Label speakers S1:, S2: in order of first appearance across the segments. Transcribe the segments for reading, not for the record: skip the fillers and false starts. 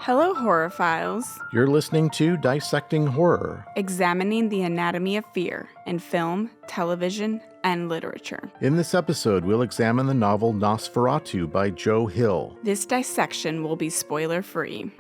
S1: Hello, horrorphiles.
S2: You're listening to Dissecting Horror,
S1: Examining the anatomy of fear in film, television, and literature.
S2: In this episode, we'll examine the novel NOS4A2 by Joe Hill.
S1: This dissection will be spoiler-free.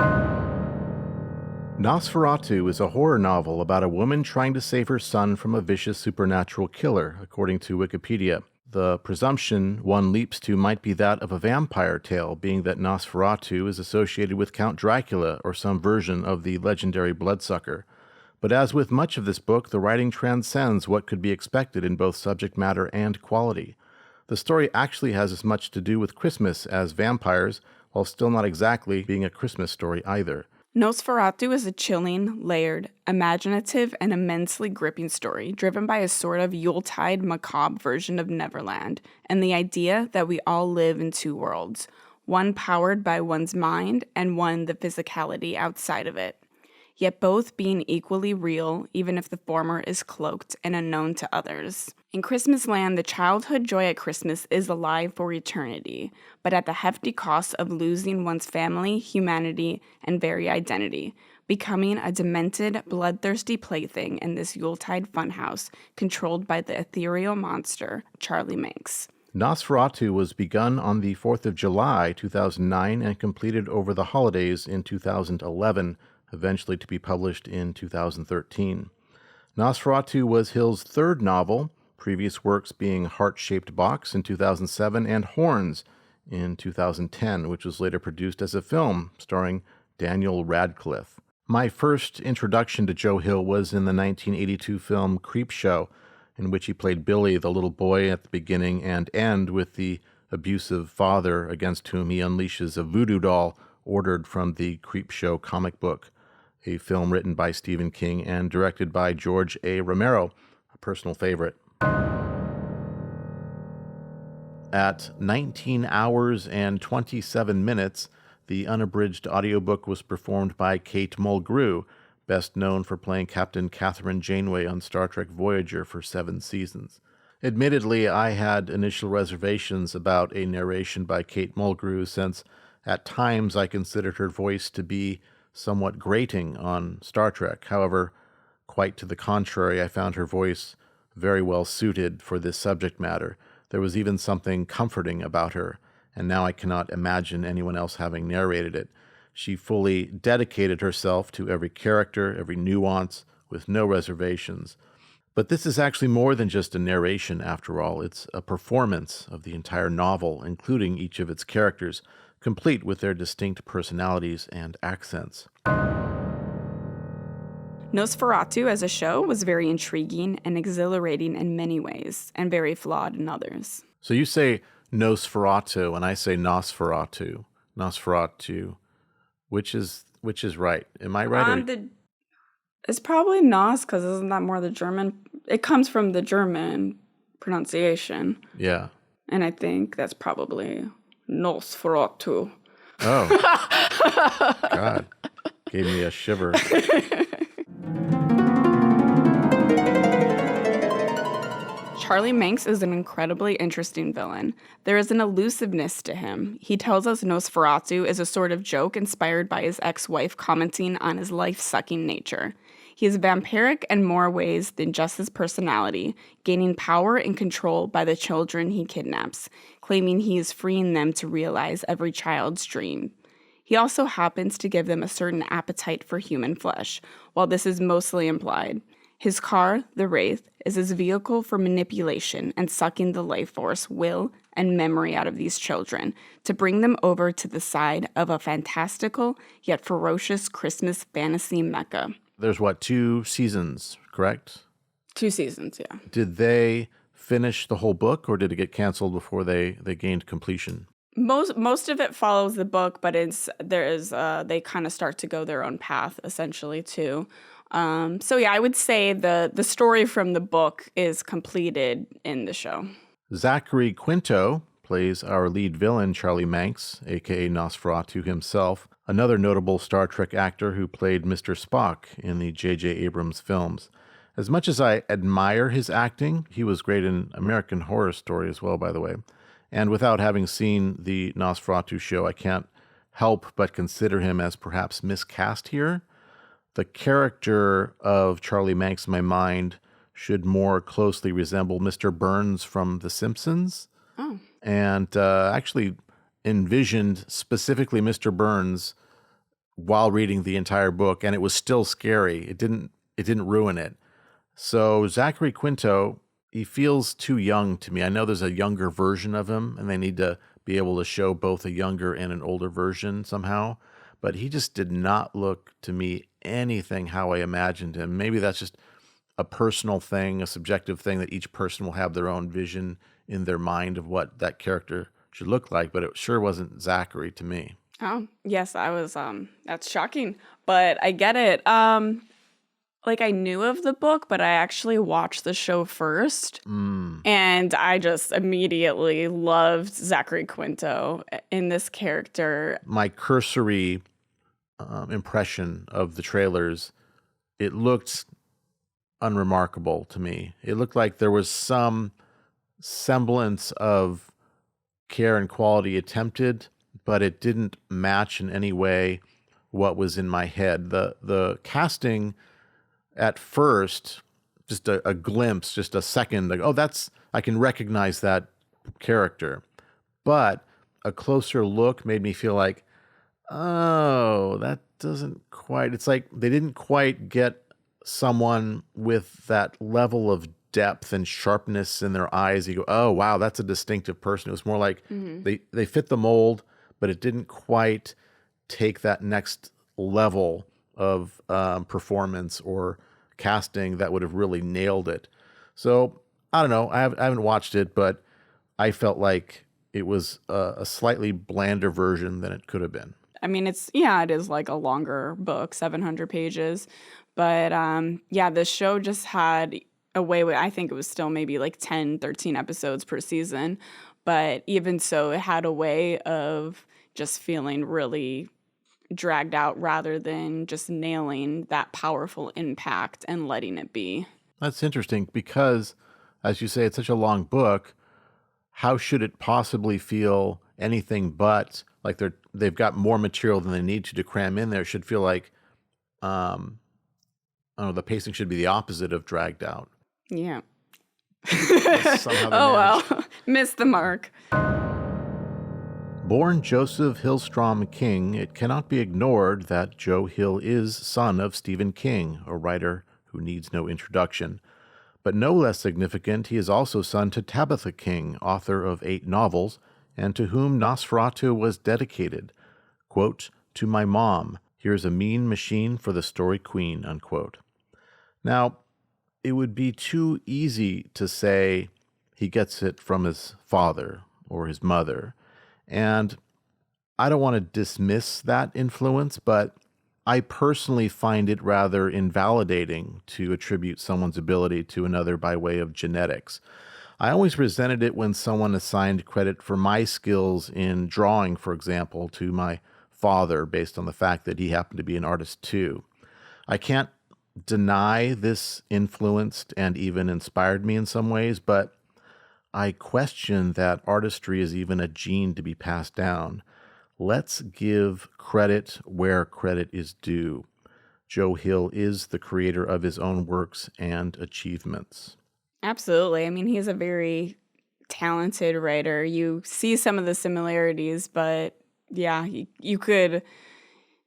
S2: NOS4A2 is a horror novel about a woman trying to save her son from a vicious supernatural killer, according to Wikipedia. The presumption one leaps to might be that of a vampire tale, being that NOS4A2 is associated with Count Dracula or some version of the legendary bloodsucker. But as with much of this book, the writing transcends what could be expected in both subject matter and quality. The story actually has as much to do with Christmas as vampires, while still not exactly being a Christmas story either.
S1: NOS4A2 is a chilling, layered, imaginative, and immensely gripping story driven by a sort of Yuletide macabre version of Neverland and the idea that we all live in two worlds, one powered by one's mind and one the physicality outside of it, yet both being equally real even if the former is cloaked and unknown to others. In Christmasland, the childhood joy at Christmas is alive for eternity, but at the hefty cost of losing one's family, humanity, and very identity, becoming a demented, bloodthirsty plaything in this Yuletide funhouse controlled by the ethereal monster, Charlie Manx.
S2: NOS4A2 was begun on the 4th of July, 2009, and completed over the holidays in 2011, eventually to be published in 2013. NOS4A2 was Hill's third novel, previous works being Heart-Shaped Box in 2007 and Horns in 2010, which was later produced as a film starring Daniel Radcliffe. My first introduction to Joe Hill was in the 1982 film Creepshow, in which he played Billy, the little boy at the beginning and end with the abusive father against whom he unleashes a voodoo doll ordered from the Creepshow comic book, a film written by Stephen King and directed by George A. Romero, a personal favorite. At 19 hours and 27 minutes, the unabridged audiobook was performed by Kate Mulgrew, best known for playing Captain Catherine Janeway on Star Trek Voyager for 7 seasons. Admittedly, I had initial reservations about a narration by Kate Mulgrew since at times I considered her voice to be somewhat grating on Star Trek. However, quite to the contrary, I found her voice very well suited for this subject matter. There was even something comforting about her, and now I cannot imagine anyone else having narrated it. She fully dedicated herself to every character, every nuance, with no reservations. But this is actually more than just a narration, after all. It's a performance of the entire novel, including each of its characters, complete with their distinct personalities and accents.
S1: NOS4A2 as a show was very intriguing and exhilarating in many ways, and very flawed in others.
S2: So you say NOS4A2, and I say NOS4A2. NOS4A2. Which is right? Am I right?
S1: It's probably NOS, because isn't that more the German? It comes from the German pronunciation.
S2: Yeah.
S1: And I think that's probably NOS4A2.
S2: Oh. God. Gave me a shiver.
S1: Charlie Manx is an incredibly interesting villain. There is an elusiveness to him. He tells us NOS4A2 is a sort of joke inspired by his ex-wife commenting on his life-sucking nature. He is vampiric in more ways than just his personality, gaining power and control by the children he kidnaps, claiming he is freeing them to realize every child's dream. He also happens to give them a certain appetite for human flesh, while this is mostly implied. His car, the Wraith, is his vehicle for manipulation and sucking the life force, will, and memory out of these children to bring them over to the side of a fantastical yet ferocious Christmas fantasy mecca.
S2: There's 2 seasons, correct?
S1: 2 seasons, yeah.
S2: Did they finish the whole book, or did it get canceled before they gained completion?
S1: Most of it follows the book, but they kind of start to go their own path, essentially, too. So yeah, I would say the story from the book is completed in the show. Zachary
S2: Quinto plays our lead villain, Charlie Manx, aka NOS4A2 himself, another notable Star Trek actor who played Mr. Spock in the J.J. Abrams films. As much as I admire his acting, he was great in American Horror Story as well, by the way. And without having seen the NOS4A2 show, I can't help but consider him as perhaps miscast here. The character of Charlie Manx, in my mind, should more closely resemble Mr. Burns from The Simpsons.
S1: Oh.
S2: And actually envisioned specifically Mr. Burns while reading the entire book, and it was still scary. It didn't ruin it. So Zachary Quinto, he feels too young to me. I know there's a younger version of him, and they need to be able to show both a younger and an older version somehow. But he just did not look to me anything how I imagined him. Maybe that's just a personal thing, a subjective thing that each person will have their own vision in their mind of what that character should look like. But it sure wasn't Zachary to me.
S1: Oh, yes, I was, that's shocking, but I get it. Like, I knew of the book, but I actually watched the show first, and I just immediately loved Zachary Quinto in this character.
S2: My cursory impression of the trailers, it looked unremarkable to me. It looked like there was some semblance of care and quality attempted, but it didn't match in any way what was in my head. The casting at first, just a glimpse, just a second, like, oh, I can recognize that character. But a closer look made me feel like, oh, that doesn't quite, it's like they didn't quite get someone with that level of depth and sharpness in their eyes. You go, oh, wow, that's a distinctive person. It was more like they fit the mold, but it didn't quite take that next level of performance or casting that would have really nailed it. So I don't know. I haven't watched it, but I felt like it was a slightly blander version than it could have been.
S1: I mean, it is like a longer book, 700 pages. But the show just had a way, I think it was still maybe like 10, 13 episodes per season. But even so, it had a way of just feeling really dragged out rather than just nailing that powerful impact and letting it be.
S2: That's interesting because, as you say, it's such a long book. How should it possibly feel anything but like they've got more material than they need to cram in there? It should feel like, I don't know, the pacing should be the opposite of dragged out.
S1: Yeah.
S2: Oh,
S1: well, missed the mark.
S2: Born Joseph Hillstrom King, it cannot be ignored that Joe Hill is son of Stephen King, a writer who needs no introduction. But no less significant, he is also son to Tabitha King, author of 8 novels, and to whom Nosferatu was dedicated. Quote, "To my mom, here's a mean machine for the story queen," unquote. Now, it would be too easy to say he gets it from his father or his mother. And I don't want to dismiss that influence, but I personally find it rather invalidating to attribute someone's ability to another by way of genetics. I always resented it when someone assigned credit for my skills in drawing, for example, to my father based on the fact that he happened to be an artist too. I can't deny this influenced and even inspired me in some ways, but I question that artistry is even a gene to be passed down. Let's give credit where credit is due. Joe Hill is the creator of his own works and achievements.
S1: Absolutely. I mean, he's a very talented writer. You see some of the similarities, but yeah, you could,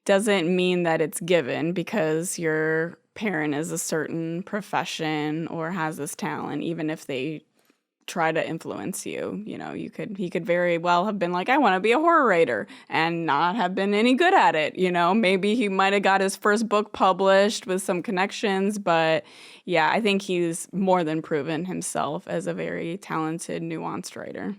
S1: doesn't mean that it's given because your parent is a certain profession or has this talent, even if they try to influence you. You know, he could very well have been like, I want to be a horror writer and not have been any good at it. You know, maybe he might have got his first book published with some connections, but yeah, I think he's more than proven himself as a very talented, nuanced writer.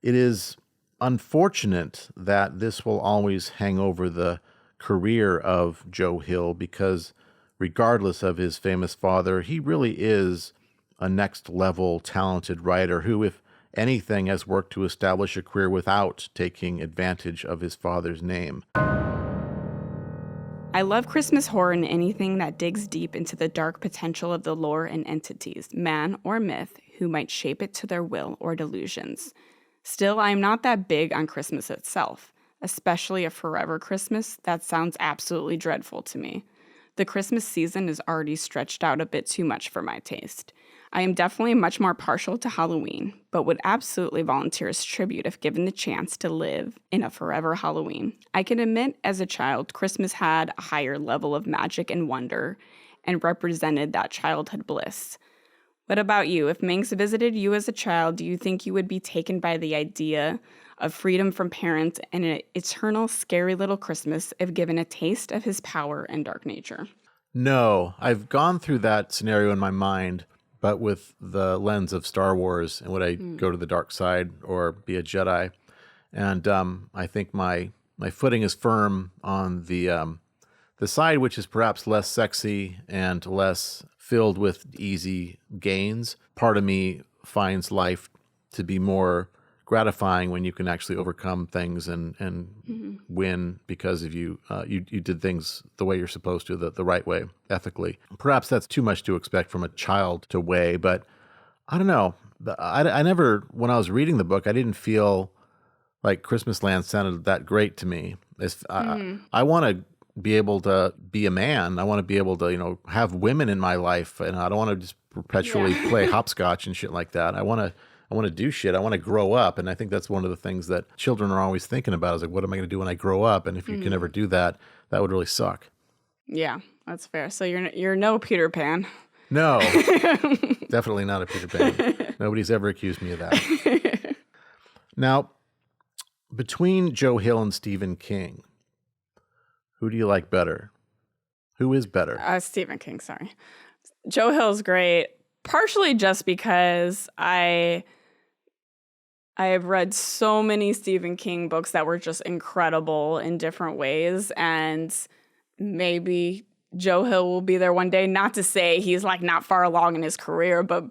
S2: It is unfortunate that this will always hang over the career of Joe Hill because regardless of his famous father, he really is a next-level talented writer who, if anything, has worked to establish a career without taking advantage of his father's name.
S1: I love Christmas horror and anything that digs deep into the dark potential of the lore and entities, man or myth, who might shape it to their will or delusions. Still, I am not that big on Christmas itself. especially a forever Christmas, that sounds absolutely dreadful to me. The Christmas season is already stretched out a bit too much for my taste. I am definitely much more partial to Halloween, but would absolutely volunteer as tribute if given the chance to live in a forever Halloween. I can admit, as a child, Christmas had a higher level of magic and wonder and represented that childhood bliss. What about you? If Manx visited you as a child, do you think you would be taken by the idea of freedom from parents and an eternal scary little Christmas if given a taste of his power and dark nature?
S2: No, I've gone through that scenario in my mind, but with the lens of Star Wars and would I go to the dark side or be a Jedi? And I think my footing is firm on the side which is perhaps less sexy and less filled with easy gains. Part of me finds life to be more gratifying when you can actually overcome things and win because of you did things the way you're supposed to, the right way, ethically. Perhaps that's too much to expect from a child to weigh, but I don't know. I never, when I was reading the book, I didn't feel like Christmas Land sounded that great to me. I want to be able to be a man. I want to be able to, have women in my life, and I don't want to just perpetually play hopscotch and shit like that. I want to do shit. I want to grow up. And I think that's one of the things that children are always thinking about is like, what am I going to do when I grow up? And if you can never do that, that would really suck. Yeah,
S1: that's fair. So you're no Peter Pan.
S2: No, definitely not a Peter Pan. Nobody's ever accused me of that. Now, between Joe Hill and Stephen King, who do you like better? Who is better?
S1: Stephen King, sorry. Joe Hill's great, partially just because I have read so many Stephen King books that were just incredible in different ways, and maybe Joe Hill will be there one day. Not to say he's like not far along in his career, but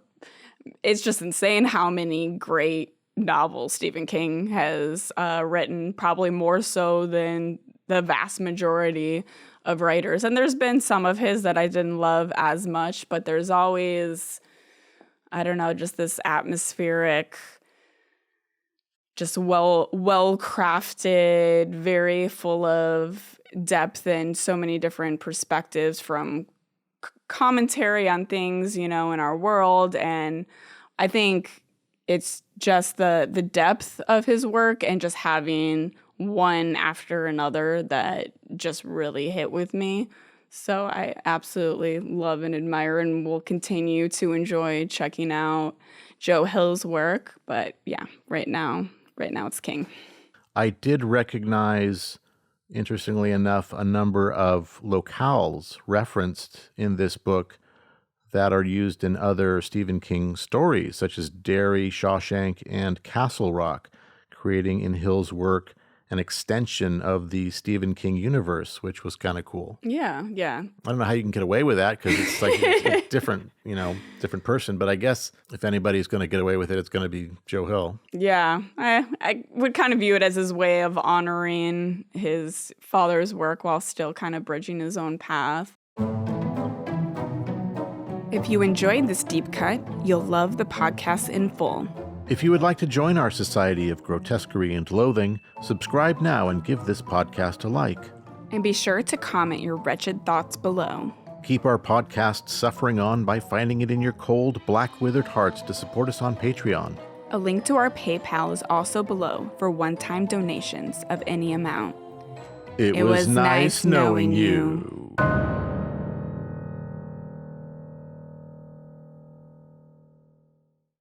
S1: it's just insane how many great novels Stephen King has written, probably more so than the vast majority of writers. And there's been some of his that I didn't love as much, but there's always, I don't know, just this atmospheric, just well crafted, very full of depth and so many different perspectives from commentary on things, in our world. And I think it's just the depth of his work and just having one after another that just really hit with me. So I absolutely love and admire and will continue to enjoy checking out Joe Hill's work. But yeah, right now it's King.
S2: I did recognize, interestingly enough, a number of locales referenced in this book that are used in other Stephen King stories, such as Derry, Shawshank, and Castle Rock, creating in Hill's work an extension of the Stephen King universe, which was kind of cool.
S1: Yeah.
S2: I don't know how you can get away with that because it's like a different, different person. But I guess if anybody's going to get away with it, it's going to be Joe Hill.
S1: Yeah, I would kind of view it as his way of honoring his father's work while still kind of bridging his own path. If you enjoyed this deep cut, you'll love the podcast in full.
S2: If you would like to join our Society of Grotesquerie and Loathing, subscribe now and give this podcast a like.
S1: And be sure to comment your wretched thoughts below.
S2: Keep our podcast suffering on by finding it in your cold, black withered hearts to support us on Patreon.
S1: A link to our PayPal is also below for one-time donations of any amount.
S2: It was nice knowing you.